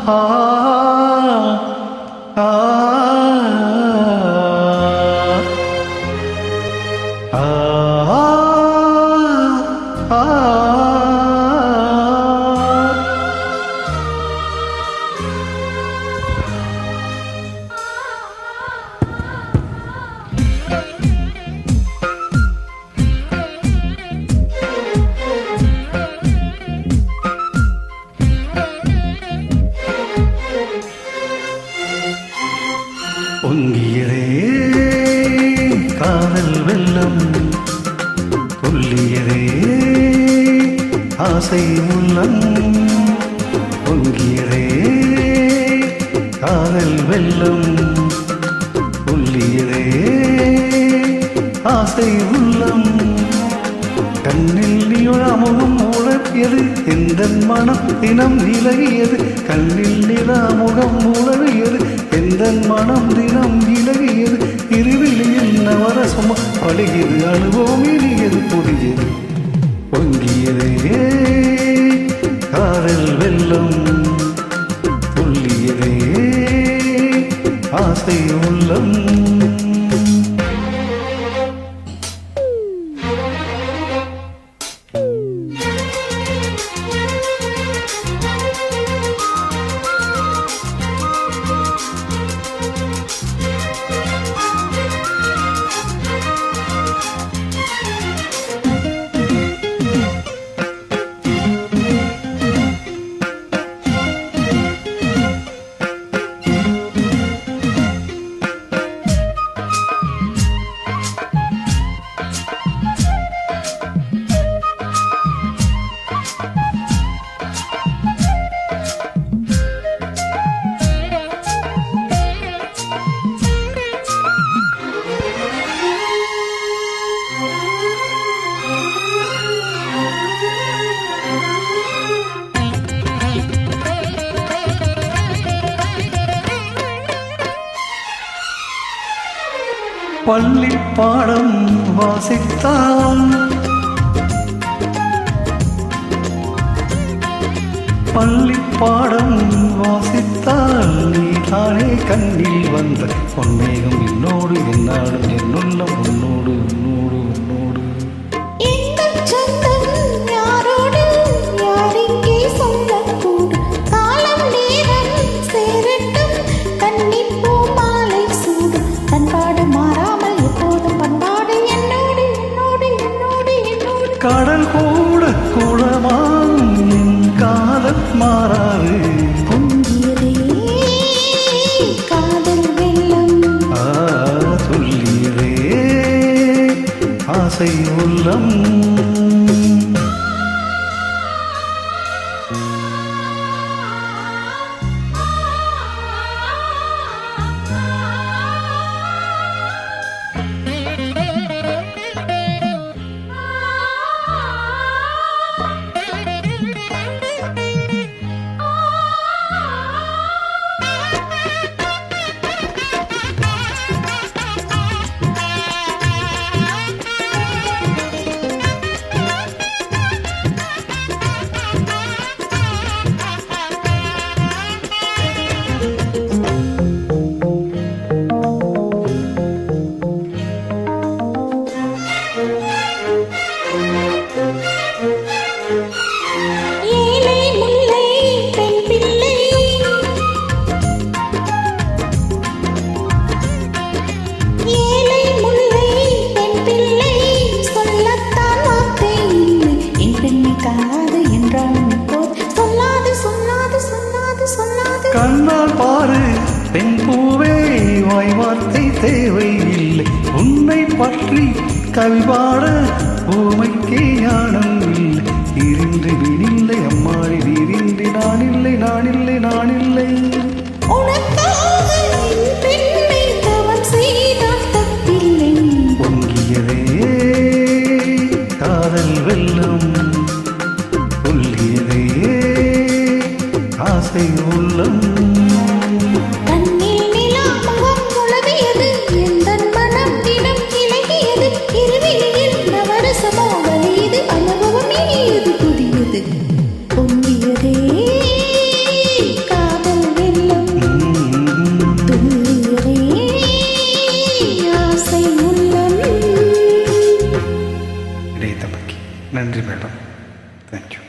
ஆ ஆ ஆ பொங்கியதே காதல் வெள்ளம் துள்ளியதே ஆசை உள்ளம் பொங்கியதே காதல் வெள்ளம் துள்ளியதே ஆசை உள்ளம் கண்ணில் நிலாமுகம் உழவியது எந்த மனம் தினம் விலகியது கண்ணில் நிலாமுகம் உழவியது எந்த மனம் தினம் விலகியது இருவிழியில் நவரசம் பழகியது அனுபவம் இனியது புதியது பொங்கியதே காதல் வெள்ளம் துள்ளியதே ஆசை உள்ளம் பள்ளி பாடம் வாசித்தால் பள்ளி பாடம் வாசித்தால் நீதானே கண்ணில் வந்த பொன்மேகம் என்னோடு என்னாடும் என்னுள்ளம் உன்னோடு உன்னோடு உன்னோடு கடல் கூட குளமாம் என் காதல் மாறாது பொங்கியதே காதல் வெள்ளம் சொல்லியதே ஆசை உள்ளம் கண்ணால் பாரு பெண் பூவே வாய் வார்த்தை தேவையில்லை உன்னை பற்றி கவிபாட பூமைக்கே ஞானம் இல்லை இருந்து வினில்லை அம்மாடி நீரின்றி நானில்லை நானில்லை நானில்லை பொங்கியதே காதல் வெள்ளம் துள்ளியதே ஆசை உள்ளம் பொங்கியதே காதல் நன்றி மேடம். தேங்க்யூ.